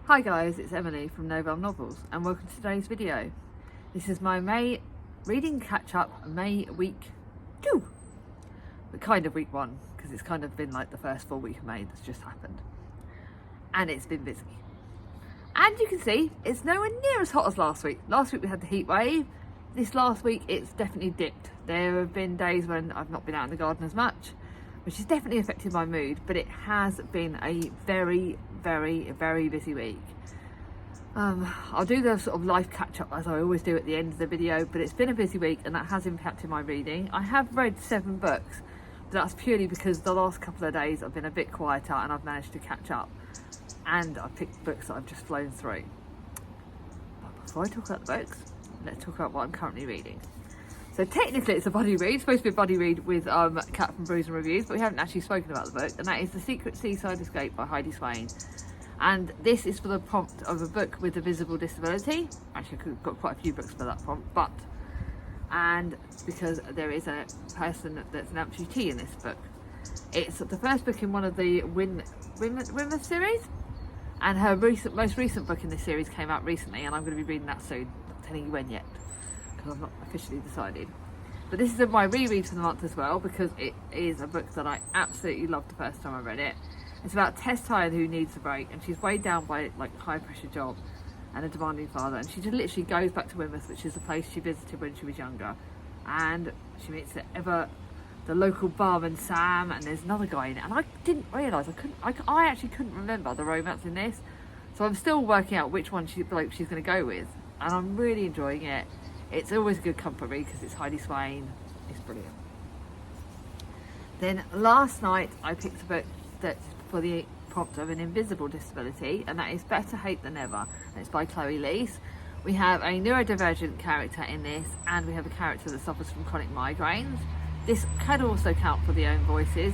Hi guys, it's Emily from Novell Novels and welcome to today's video. This is my May reading catch-up, May week 2, but kind of week 1 because it's kind of been like the first full week of May that's just happened, and it's been busy. And you can see it's nowhere near as hot as last week. Last week we had the heat wave. This last week it's definitely dipped. There have been days when I've not been out in the garden as much, which has definitely affected my mood, but it has been a very busy week. I'll do the sort of life catch-up as I always do at the end of the video, but it's been a busy week and that has impacted my reading. I have read 7 books, but that's purely because the last couple of days I've been a bit quieter and I've managed to catch up, and I've picked books that I've just flown through. But before I talk about the books, let's talk about what I'm currently reading. So technically it's a buddy read, it's supposed to be a buddy read with Cat from Brews and Reviews, but we haven't actually spoken about the book, and that is The Secret Seaside Escape by Heidi Swain. And this is for the prompt of a book with a visible disability. Actually, I've got quite a few books for that prompt, and because there is a person that's an amputee in this book. It's the first book in one of the Wimmer series, and her most recent book in this series came out recently, and I'm going to be reading that soon. Not telling you when yet, because I've not officially decided. But this is my reread for the month as well, because it is a book that I absolutely loved the first time I read it. It's about Tess Tyler, who needs a break, and she's weighed down by like a high pressure job and a demanding father, and she just literally goes back to Weymouth, which is the place she visited when she was younger, and she meets the local barman Sam, and there's another guy in it, and I didn't realise, I actually couldn't remember the romance in this, so I'm still working out which one she's going to go with, and I'm really enjoying it. It's always a good comfort read because it's Heidi Swain. It's brilliant. Then last night I picked a book that's for the prompt of an invisible disability, and that is Better Hate Than Ever, and it's by Chloe Leese. We have a neurodivergent character in this, and we have a character that suffers from chronic migraines. This can also count for the own voices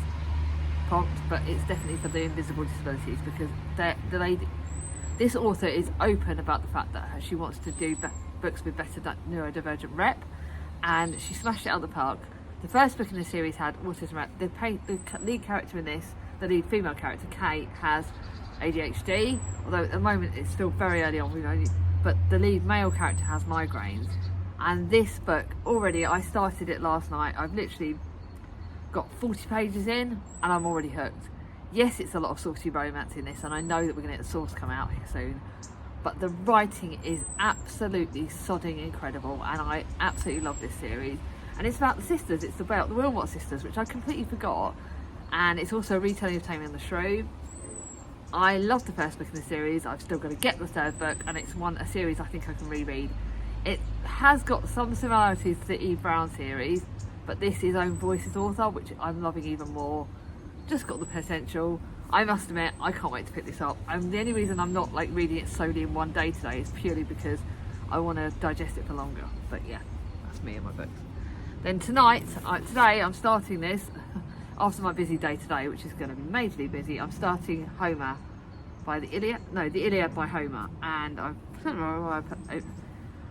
prompt, but it's definitely for the invisible disabilities, because this author is open about the fact that she wants to do books with better neurodivergent rep, and she smashed it out of the park. The first book in the series had autism rep. The lead character in this, the lead female character, Kate, has ADHD, although at the moment it's still very early on, but the lead male character has migraines. And this book, already, I started it last night, I've literally got 40 pages in and I'm already hooked. Yes, it's a lot of saucy romance in this, and I know that we're going to get the source come out here soon, but the writing is absolutely sodding incredible, and I absolutely love this series. And it's about the sisters, it's about the Wilmot sisters, which I completely forgot, and it's also a retelling of Taming of the Shrew. I love the first book in the series. I've still got to get the third book, and it's a series I think I can reread. It has got some similarities to the Eve Brown series, but this is Own Voices author, which I'm loving even more. Just got the potential. I must admit, I can't wait to pick this up. And the only reason I'm not like reading it solely in one day today is purely because I want to digest it for longer. But yeah, that's me and my books. Then today I'm starting this. After my busy day today, which is going to be majorly busy, I'm starting Homer by the Iliad by Homer,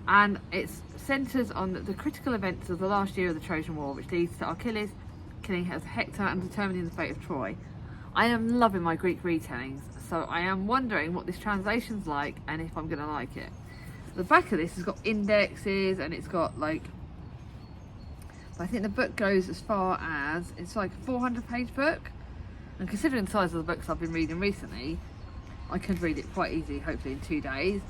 and it centres on the critical events of the last year of the Trojan War, which leads to Achilles killing Hector and determining the fate of Troy. I am loving my Greek retellings, so I am wondering what this translation's like and if I'm going to like it. The back of this has got indexes, and it's got like, I think the book goes as far as, it's like a 400-page book, and considering the size of the books I've been reading recently, I could read it quite easily, hopefully in 2 days.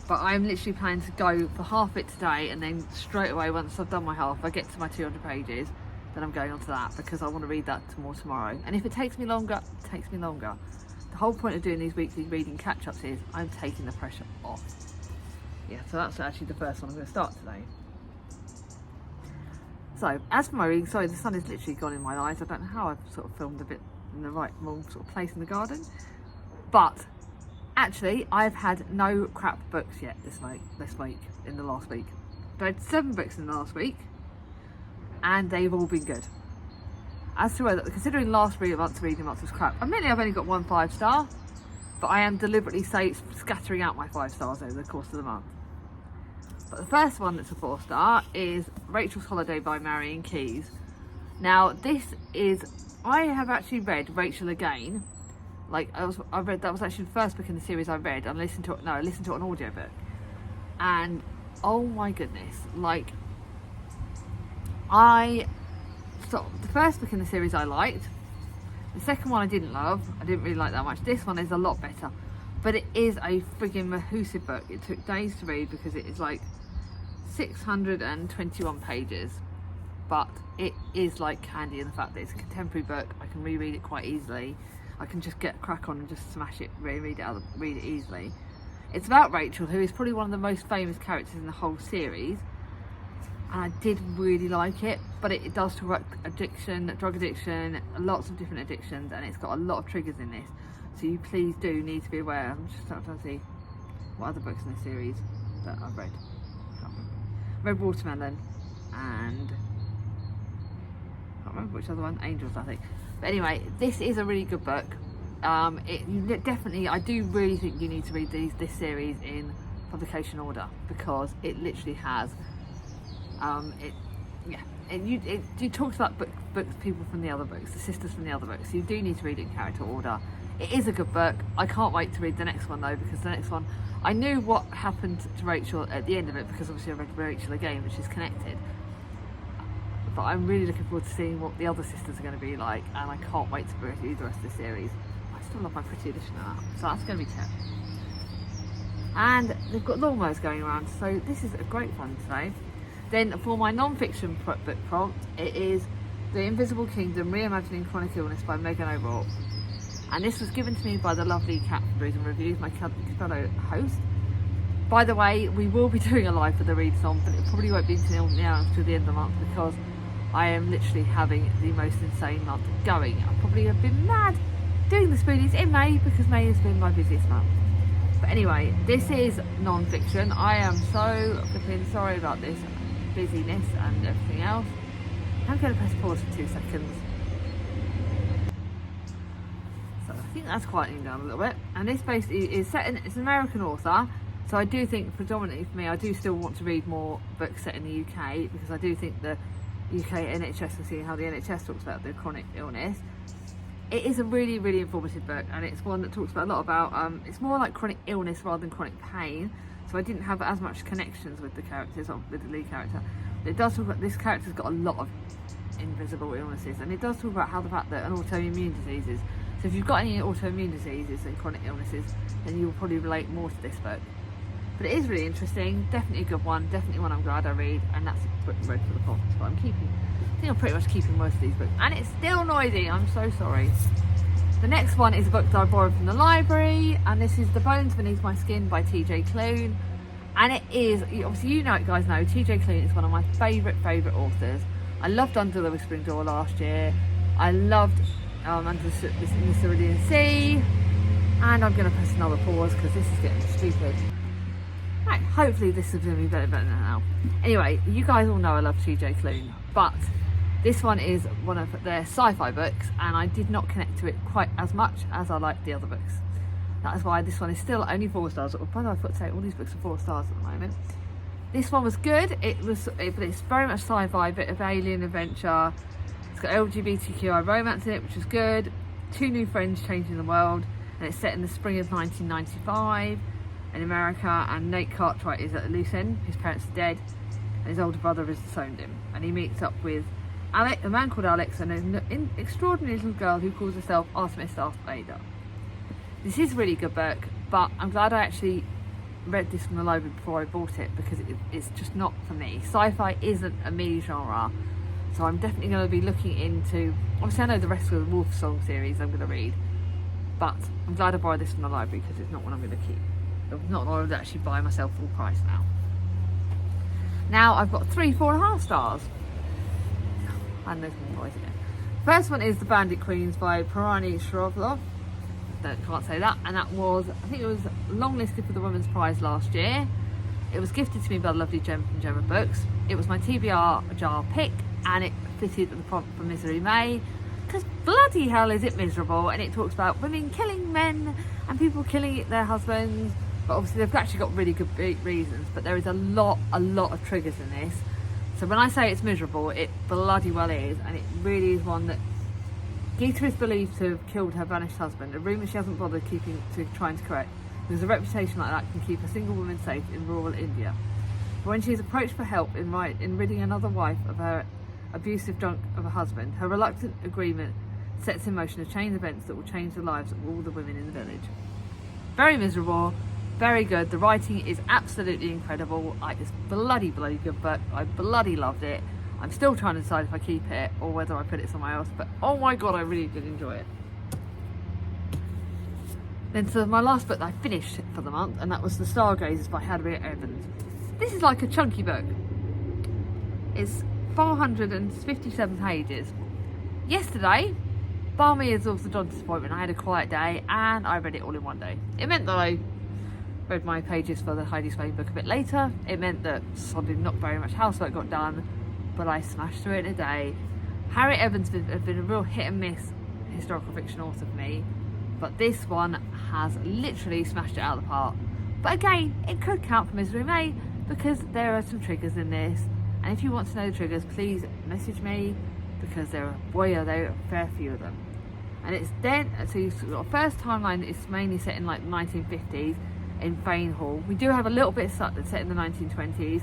But I'm literally planning to go for half it today, and then straight away, once I've done my half, I get to my 200 pages, then I'm going on to that, because I want to read that more tomorrow. And if it takes me longer, it takes me longer. The whole point of doing these weekly reading catch-ups is I'm taking the pressure off. Yeah, so that's actually the first one I'm going to start today. So, as for my reading, sorry, the sun is literally gone in my eyes. I don't know how I've sort of filmed a bit in the wrong sort of place in the garden. But, actually, I've had no crap books yet in the last week. I read 7 books in the last week, and they've all been good. As to whether, considering last reading month was crap, admittedly I've only got 1 5-star, but I am deliberately scattering out my 5 stars over the course of the month. But the first one that's a 4-star is Rachel's Holiday by Marion Keyes. Now this is, I have actually read Rachel again Like I read, that was actually the first book in the series I read, and I listened to an audiobook, and oh my goodness, like the first book in the series I liked. The second one I didn't love. I didn't really like that much. This one is a lot better, but it is a friggin' mahoosive book. It took days to read because it is like 621 pages, but it is like candy in the fact that it's a contemporary book. I can reread it quite easily. I can just get a crack on and just smash it, read it easily. It's about Rachel, who is probably one of the most famous characters in the whole series, and I did really like it. But it does talk about addiction, drug addiction, lots of different addictions, and it's got a lot of triggers in this, so you please do need to be aware. I'm just trying to see what other books in this series that I've read. Red Watermelon, and I can't remember which other one, Angels I think. But anyway, this is a really good book. I do really think you need to read this series in publication order, because it literally has it talks about books, people from the other books, the sisters from the other books. So you do need to read it in character order. It is a good book. I can't wait to read the next one though, because the next one, I knew what happened to Rachel at the end of it, because obviously I read Rachel again, which is connected. But I'm really looking forward to seeing what the other sisters are going to be like, and I can't wait to read the rest of the series. I still love my pretty edition of that, so that's going to be 10. And they've got lawnmowers going around, so this is a great fun today. Then for my non-fiction book prompt, it is The Invisible Kingdom, Reimagining Chronic Illness by Megan O'Rourke. And this was given to me by the lovely Cat from Brews and Reviews, my fellow host. By the way, we will be doing a live for the readathon, but it probably won't be until now, until the end of the month, because I am literally having the most insane month going. I probably have been mad doing the Spoonies in May, because May has been my busiest month. But anyway, this is non-fiction. I am so flipping sorry about this busyness and everything else. I'm going to press pause for 2 seconds. So I think that's quieting down a little bit. And this basically is set in, it's an American author, so I do think predominantly for me, I do still want to read more books set in the UK, because I do think the UK NHS, and seeing how the NHS talks about the chronic illness. It is a really, really informative book, and it's one that talks about a lot about, it's more like chronic illness rather than chronic pain. So I didn't have as much connections with the characters, or with the lead character. But it does talk about, this character's got a lot of invisible illnesses, and it does talk about how the fact that an autoimmune diseases. So if you've got any autoimmune diseases and chronic illnesses, then you'll probably relate more to this book. But it is really interesting, definitely a good one, definitely one I'm glad I read, and that's a book read for the podcast. But I think I'm pretty much keeping most of these books, and it's still noisy. I'm so sorry. The next one is a book that I borrowed from the library, and this is The Bones Beneath My Skin by TJ Klune. And it is, obviously you guys know, TJ Klune is one of my favourite authors. I loved Under the Whispering Door last year. I loved Under the Cerulean Sea. And I'm going to press another pause because this is getting stupid. Right, hopefully this is going to be better than now. Anyway, you guys all know I love TJ Klune, but this one is one of their sci-fi books, and I did not connect to it quite as much as I liked the other books. That is why this one is still only 4 stars. By the way, I've got to say, all these books are 4 stars at the moment. This one was good. But it's very much sci-fi, a bit of alien adventure. It's got LGBTQI romance in it, which is good. 2 new friends changing the world, and it's set in the spring of 1995 in America. And Nate Cartwright is at a loose end. His parents are dead, and his older brother has disowned him. And he meets up with Alex, a man called Alex, and an extraordinary little girl who calls herself Artemis Darth Vader. This is a really good book, but I'm glad I actually read this from the library before I bought it, because it's just not for me. Sci-fi isn't a me genre, so I'm definitely going to be looking into, obviously I know the rest of the Wolf Song series I'm going to read, but I'm glad I borrowed this from the library, because it's not one I'm going to keep. It's not one I would actually buy myself full price now. Now I've got 3 4.5 stars. And there's more noise again. First one is The Bandit Queens by Parani Shrovlov. Can't say that. And that was, I think it was longlisted for the Women's Prize last year. It was gifted to me by the lovely Jem from Gemma Books. It was my TBR jar pick, and it fitted the prompt for Misery May, because bloody hell is it miserable. And it talks about women killing men and people killing their husbands, but obviously they've actually got really good reasons. But there is a lot of triggers in this. So when I say it's miserable, it bloody well is, and it really is one that Geeta is believed to have killed her vanished husband, a rumour she hasn't bothered trying to correct, because a reputation like that can keep a single woman safe in rural India. But when she is approached for help in ridding another wife of her abusive drunk of a husband, her reluctant agreement sets in motion a chain of events that will change the lives of all the women in the village. Very miserable, very good. The writing is absolutely incredible. It's bloody good book. I bloody loved it. I'm still trying to decide if I keep it or whether I put it somewhere else, but oh my god, I really did enjoy it. Then so my last book that I finished for the month, and that was The Stargazers by Harriet Evans. This is like a chunky book. It's 457 pages. Yesterday, bar me as orthodontist appointment, I had a quiet day and I read it all in one day. It meant that I read my pages for the Heidi Spain book a bit later. It meant that not very much housework got done, but I smashed through it in a day. Harriet Evans has been a real hit and miss historical fiction author for me, but this one has literally smashed it out of the park. But again, it could count for Misery May because there are some triggers in this, and if you want to know the triggers, please message me because there are a fair few of them. And it's then, so you've got a first timeline that is mainly set in like the 1950s in Fane Hall. We do have a little bit set in the 1920s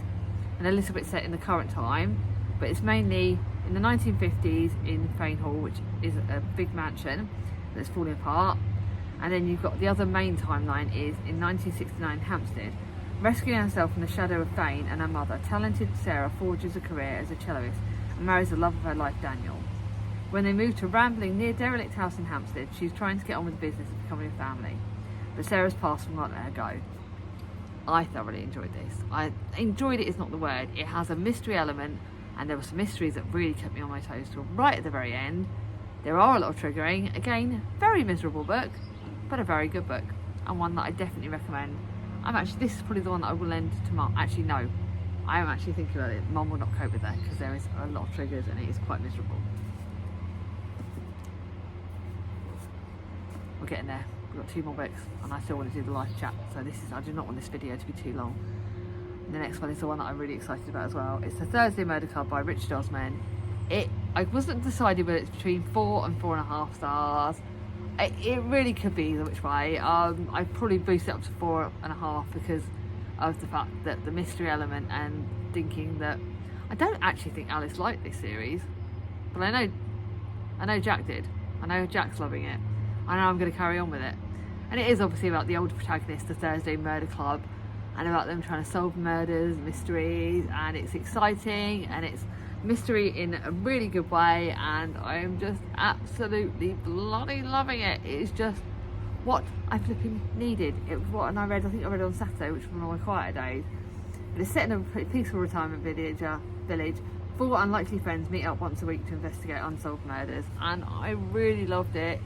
and a little bit set in the current time, but it's mainly in the 1950s in Fane Hall, which is a big mansion that's falling apart. And then you've got the other main timeline is in 1969 Hampstead. Rescuing herself from the shadow of Fane and her mother, talented Sarah forges a career as a celloist and marries the love of her life, Daniel. When they move to a rambling, near derelict house in Hampstead, she's trying to get on with the business of becoming a family. But Sarah's past will not let her go. I thoroughly enjoyed this. I enjoyed it is not the word. It has a mystery element, and there were some mysteries that really kept me on my toes till right at the very end. There are a lot of triggering. Again, very miserable book, but a very good book, and one that I definitely recommend. This is probably the one that I will lend to Mum. Actually, no. I am actually thinking about it. Mum will not cope with that because there is a lot of triggers and it is quite miserable. We're getting there. We've got 2 more books and I still want to do the live chat. So I do not want this video to be too long. And the next one is the one that I'm really excited about as well. It's The Thursday Murder Club by Richard Osman. I wasn't decided whether it's between 4 and 4.5 stars. It really could be either which way. I'd probably boost it up to 4.5 because of the fact that the mystery element and thinking that I don't actually think Alice liked this series, but I know Jack did. I know Jack's loving it. I know I'm going to carry on with it. And it is obviously about the older protagonist, the Thursday Murder Club, and about them trying to solve murders, mysteries, and it's exciting and it's mystery in a really good way, and I am just absolutely bloody loving it. It's just what I flipping needed. It was what, and I think I read it on Saturday, which was one of my quieter days. But it's set in a pretty peaceful retirement village. 4 unlikely friends meet up once a week to investigate unsolved murders, and I really loved it.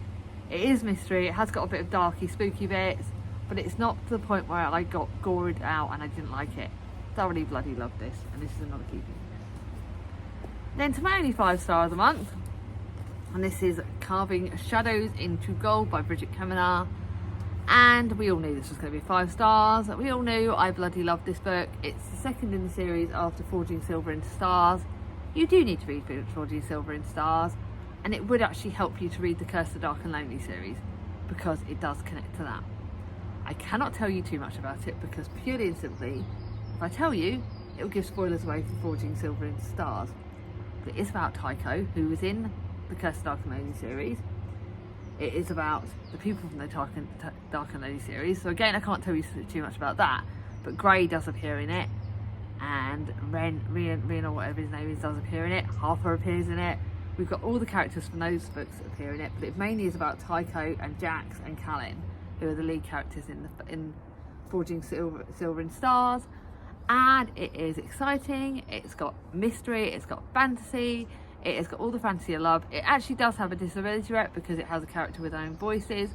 It is mystery. It has got a bit of darky, spooky bits, but it's not to the point where I got gored out and I didn't like it. Thoroughly bloody loved this, and this is another keeping. Then to my only 5 star of the month, and this is Carving Shadows into Gold by Bridget Kavanagh. And we all knew this was going to be 5 stars. We all knew I bloody loved this book. It's the second in the series after Forging Silver into Stars. You do need to read Forging Silver into Stars, and it would actually help you to read the Curse the Dark and Lonely series because it does connect to that. I cannot tell you too much about it because purely and simply, if I tell you, it will give spoilers away for Forging Silver into Stars. But it is about Tycho, who was in the Curse the Dark and Lonely series. It is about the people from the Dark and Lonely series. So again, I can't tell you too much about that, but Gray does appear in it, and Ren or whatever his name is does appear in it. Harper appears in it. We've got all the characters from those books that appear in it, but it mainly is about Tycho and Jax and Callan, who are the lead characters in Forging Silver and Stars. And it is exciting. It's got mystery, it's got fantasy, it has got all the fantasy I love. It actually does have a disability rep because it has a character with their own voices.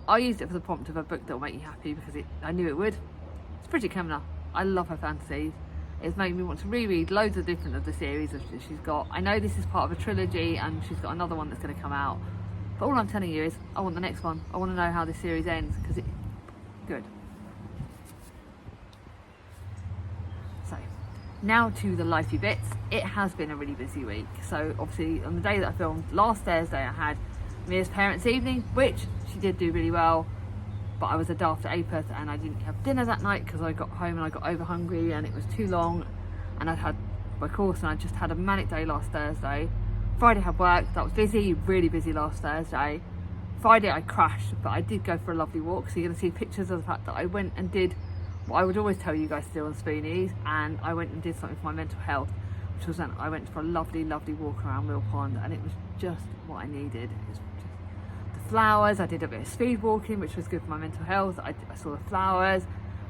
I used it for the prompt of a book that will make you happy because I knew it would. It's Bridget Kavanagh. I love her fantasies. It's made me want to reread loads of different of the series that she's got. I know this is part of a trilogy and she's got another one that's going to come out. But all I'm telling you is I want the next one. I want to know how this series ends because it's good. So now to the lifey bits. It has been a really busy week. So obviously on the day that I filmed last Thursday, I had Mia's parents' evening, which she did do really well, but I was a daft A person and I didn't have dinner that night because I got home and I got over hungry and it was too long, and I'd had my course and I just had a manic day last Thursday. Friday I had work, that was busy, really busy last Thursday. Friday I crashed, but I did go for a lovely walk, so you're going to see pictures of the fact that I went and did what I would always tell you guys to do on Spoonies, and I went and did something for my mental health, which was I went for a lovely walk around Mill Pond, and it was just what I needed. It was just the flowers. I did a bit of speed walking, which was good for my mental health. I saw the flowers.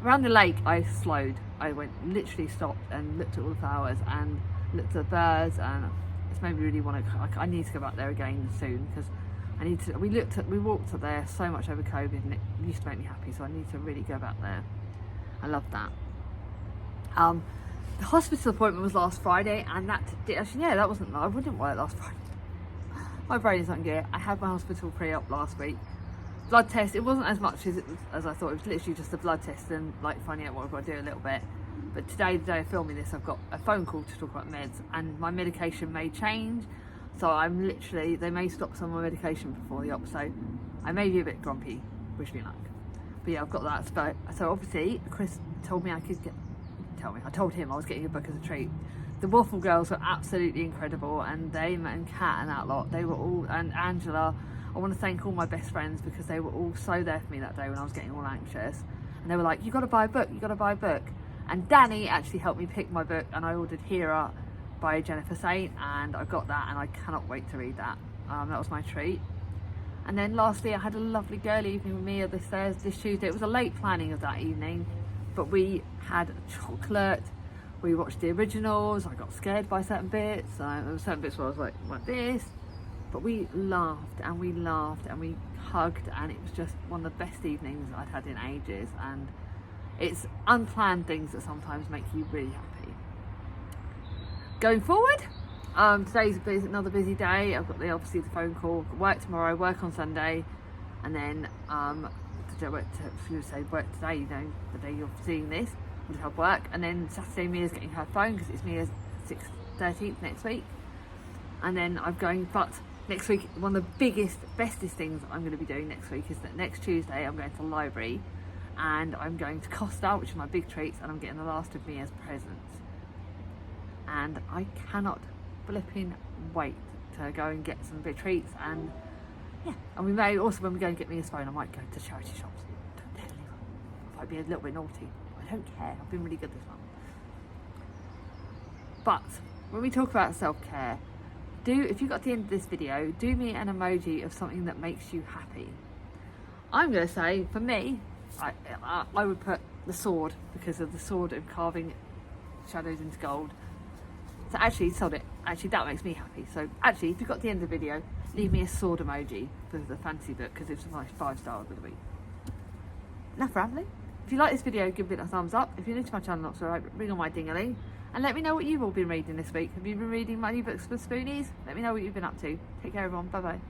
Around the lake I slowed. I literally stopped and looked at all the flowers and looked at the birds, and it's made me really want to, I need to go back there again soon, because I need to, we walked up there so much over COVID and it used to make me happy, so I need to really go back there. I love that. The hospital appointment was last Friday, and that wasn't, I wouldn't work last Friday. My brain is not good. I had my hospital pre-op last week. Blood test, it wasn't as much as I thought. It was literally just a blood test and like finding out what I've got to do a little bit. But today, the day of filming this, I've got a phone call to talk about meds, and my medication may change. So I'm literally, they may stop some of my medication before the op, so I may be a bit grumpy, wish me luck. But yeah, I've got that. So obviously, Chris told me I told him I was getting a book as a treat. The Waffle Girls were absolutely incredible, and they and Kat and that lot, they were all, and Angela, I want to thank all my best friends because they were all so there for me that day when I was getting all anxious. And they were like, you got to buy a book, you got to buy a book. And Danny actually helped me pick my book, and I ordered Hera by Jennifer Saint, and I got that, and I cannot wait to read that. That was my treat. And then lastly, I had a lovely girl evening with Mia this Tuesday. It was a late planning of that evening, but we had chocolate, we watched the originals, I got scared by certain bits, there were certain bits where I was like this, but we laughed and we hugged, and it was just one of the best evenings I'd had in ages. And it's unplanned things that sometimes make you really happy. Going forward, today's another busy day. I've got obviously the phone call, work tomorrow, work on Sunday, and then work today, you know, the day you're seeing this, we'll have work, and then Saturday Mia's getting her phone because it's Mia's 13th next week, and then I'm going, but next week, one of the bestest things I'm going to be doing next week is that next Tuesday I'm going to the library, and I'm going to Costa, which is my big treats, and I'm getting the last of Mia's presents, and I cannot flipping wait to go and get some big treats. And yeah, and we may also, when we go and get Mia's phone, I might go to charity shops. Don't tell anyone. I might be a little bit naughty. I don't care. I've been really good this month. But when we talk about self-care, if you got to the end of this video, do me an emoji of something that makes you happy. I'm going to say, for me, I would put the sword, because of the sword and carving shadows into gold. So actually, that makes me happy. So actually, if you got to the end of the video, leave me a sword emoji for the fantasy book, because it's my 5 stars of the week. Enough rambling. If you like this video, give it a thumbs up. If you're new to my channel, not so ring on my ding-a-ling, and let me know what you've all been reading this week. Have you been reading my new books for Spoonies? Let me know what you've been up to. Take care, everyone. Bye bye.